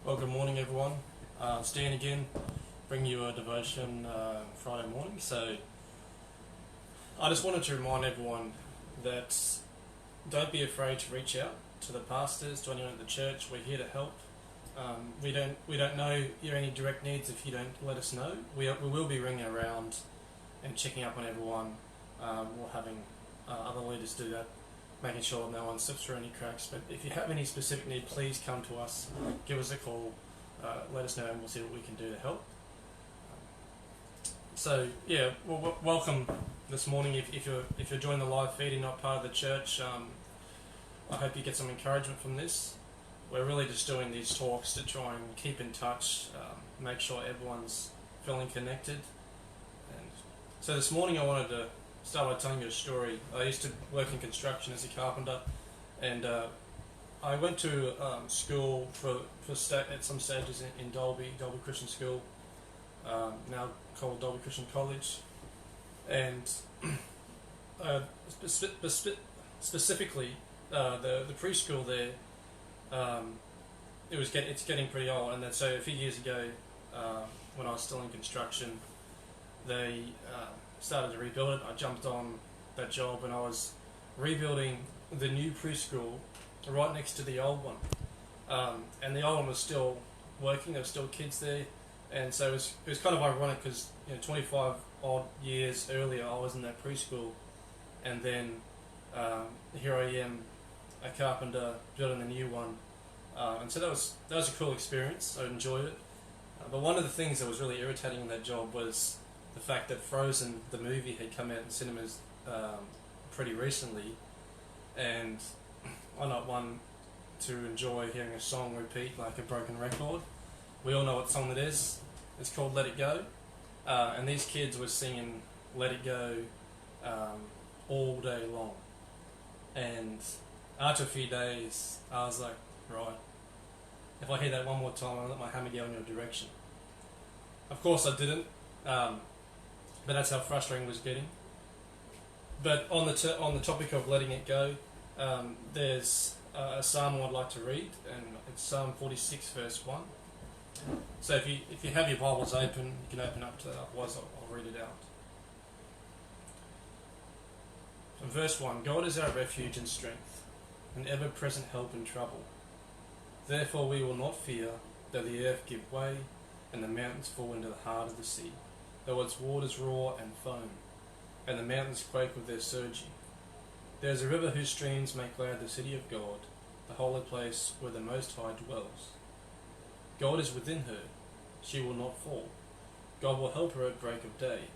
Well, good morning, everyone. It's Dan again, bringing you a devotion Friday morning. So, I just wanted to remind everyone that don't be afraid to reach out to the pastors, to anyone at the church. We're here to help. We don't know your any direct needs if you don't let us know. We will be ringing around and checking up on everyone. We're having other leaders do that, making sure no one slips through any cracks. But if you have any specific need, please come to us, give us a call, let us know, and we'll see what we can do to help. So yeah, well, welcome this morning. If you're joining the live feed and not part of the church, I hope you get some encouragement from this. We're really just doing these talks to try and keep in touch, make sure everyone's feeling connected. And so this morning I wanted to start by telling you a story. I used to work in construction as a carpenter, and I went to school at some stages in Dalby Christian School, now called Dalby Christian College, and specifically the preschool there. It's getting pretty old, and then so a few years ago, when I was still in construction, they started to rebuild it. I jumped on that job, and I was rebuilding the new preschool right next to the old one, and the old one was still working. There were still kids there, and so it was kind of ironic because 25 odd years earlier I was in that preschool, and then here I am, a carpenter building a new one, and so that was a cool experience. I enjoyed it, but one of the things that was really irritating in that job was the fact that Frozen, the movie, had come out in cinemas pretty recently, and I'm not one to enjoy hearing a song repeat like a broken record. We all know what song it is. It's called Let It Go, and these kids were singing Let It Go all day long, and after a few days I was like, right, if I hear that one more time I'll let my hammer go in your direction. Of course I didn't, but that's how frustrating it was getting. But on the topic of letting it go, there's a psalm I'd like to read, and it's Psalm 46 verse 1. So if you have your Bibles open, you can open up to that, otherwise I'll read it out. From verse 1, God is our refuge and strength, an ever-present help in trouble. Therefore we will not fear, though the earth give way, and the mountains fall into the heart of the sea, though its waters roar and foam, and the mountains quake with their surging. There is a river whose streams make glad the city of God, the holy place where the Most High dwells. God is within her, she will not fall. God will help her at break of day.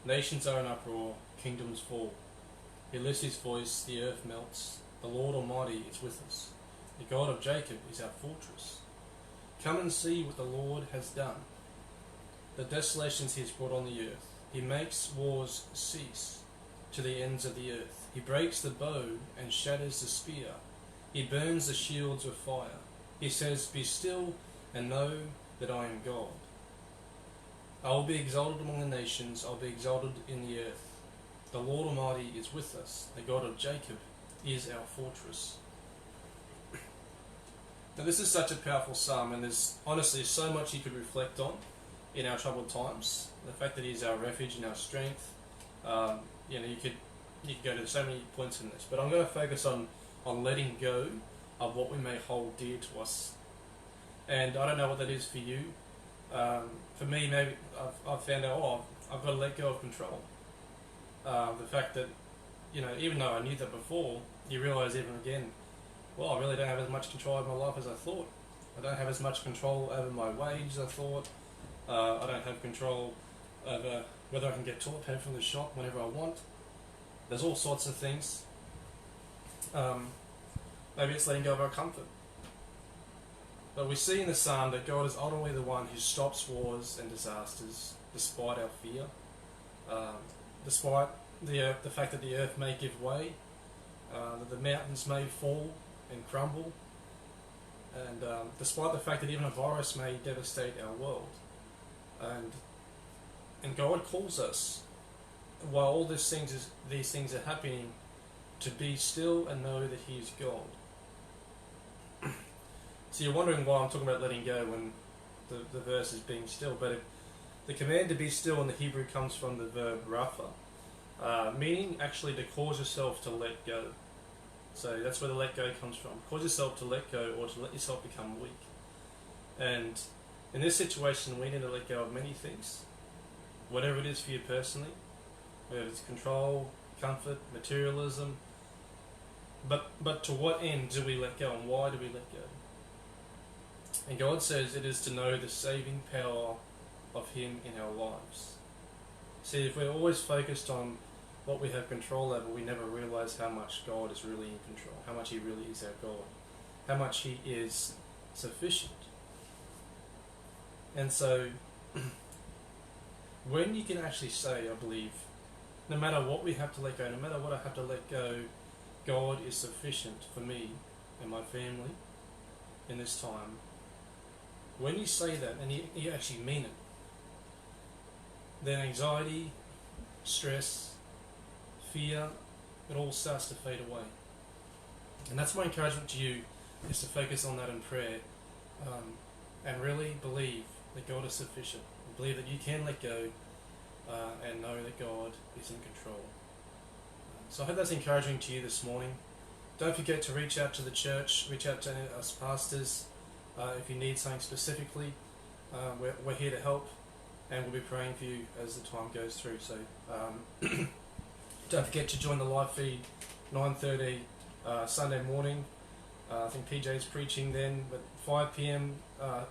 Nations are in uproar, kingdoms fall. He lifts his voice, the earth melts. The Lord Almighty is with us. The God of Jacob is our fortress. Come and see what the Lord has done, the desolations he has brought on the earth. He makes wars cease to the ends of the earth. He breaks the bow and shatters the spear. He burns the shields with fire. He says, be still and know that I am God. I will be exalted among the nations. I will be exalted in the earth. The Lord Almighty is with us. The God of Jacob is our fortress. Now this is such a powerful psalm, and there's honestly so much you could reflect on in our troubled times. The fact that he is our refuge and our strength. You could go to so many points in this, but I'm going to focus on letting go of what we may hold dear to us. And I don't know what that is for you. For me, maybe I've found out, I've got to let go of control. The fact that, even though I knew that before, you realise even again, well, I really don't have as much control over my life as I thought. I don't have as much control over my wage as I thought. I don't have control over whether I can get toilet paper from the shop whenever I want. There's all sorts of things. Maybe it's letting go of our comfort. But we see in the psalm that God is ultimately the one who stops wars and disasters despite our fear, despite the fact that the earth may give way, that the mountains may fall and crumble, and despite the fact that even a virus may devastate our world. And God calls us, while all these things are happening, to be still and know that he is God. So you're wondering why I'm talking about letting go when the verse is being still, but the command to be still in the Hebrew comes from the verb rapha, meaning actually to cause yourself to let go. So that's where the let go comes from. Cause yourself to let go, or to let yourself become weak. And in this situation, we need to let go of many things, whatever it is for you personally, whether it's control, comfort, materialism. But to what end do we let go, and why do we let go? And God says it is to know the saving power of Him in our lives. See, if we're always focused on what we have control over, we never realise how much God is really in control, how much He really is our God, how much He is sufficient. And so, when you can actually say, I believe, no matter what we have to let go, no matter what I have to let go, God is sufficient for me and my family in this time. When you say that, and you actually mean it, then anxiety, stress, fear, it all starts to fade away. And that's my encouragement to you, is to focus on that in prayer, and really believe that God is sufficient. Believe that you can let go, and know that God is in control. So I hope that's encouraging to you this morning. Don't forget to reach out to the church, reach out to us pastors if you need something specifically. We're here to help, and we'll be praying for you as the time goes through. So don't forget to join the live feed 9:30 Sunday morning. I think PJ's preaching then, but 5 p.m.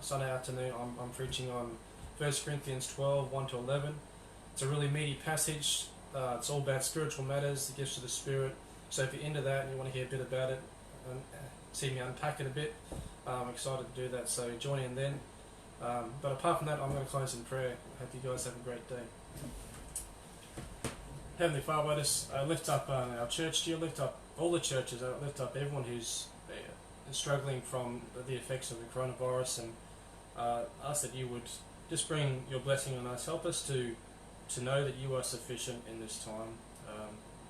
Sunday afternoon I'm preaching on 1 Corinthians 12, 1-11. It's a really meaty passage. It's all about spiritual matters, the gifts of the Spirit. So if you're into that and you want to hear a bit about it and see me unpack it a bit, I'm excited to do that. So join in then. But apart from that, I'm going to close in prayer. I hope you guys have a great day. Heavenly Father, I just lift up our church to you, lift up all the churches, I lift up everyone who's struggling from the effects of the coronavirus, and ask that you would just bring your blessing on us. Help us to know that you are sufficient in this time,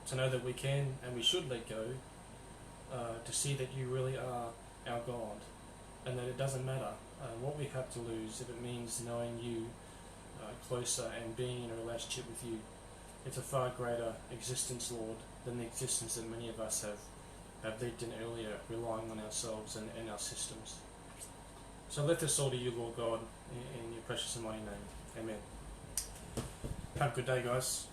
to know that we can and we should let go, to see that you really are our God, and that it doesn't matter what we have to lose if it means knowing you closer and being in a relationship with you. It's a far greater existence, Lord, than the existence that many of us have lived in earlier, relying on ourselves and our systems. So lift us all to you, Lord God, in your precious and mighty name. Amen. Have a good day, guys.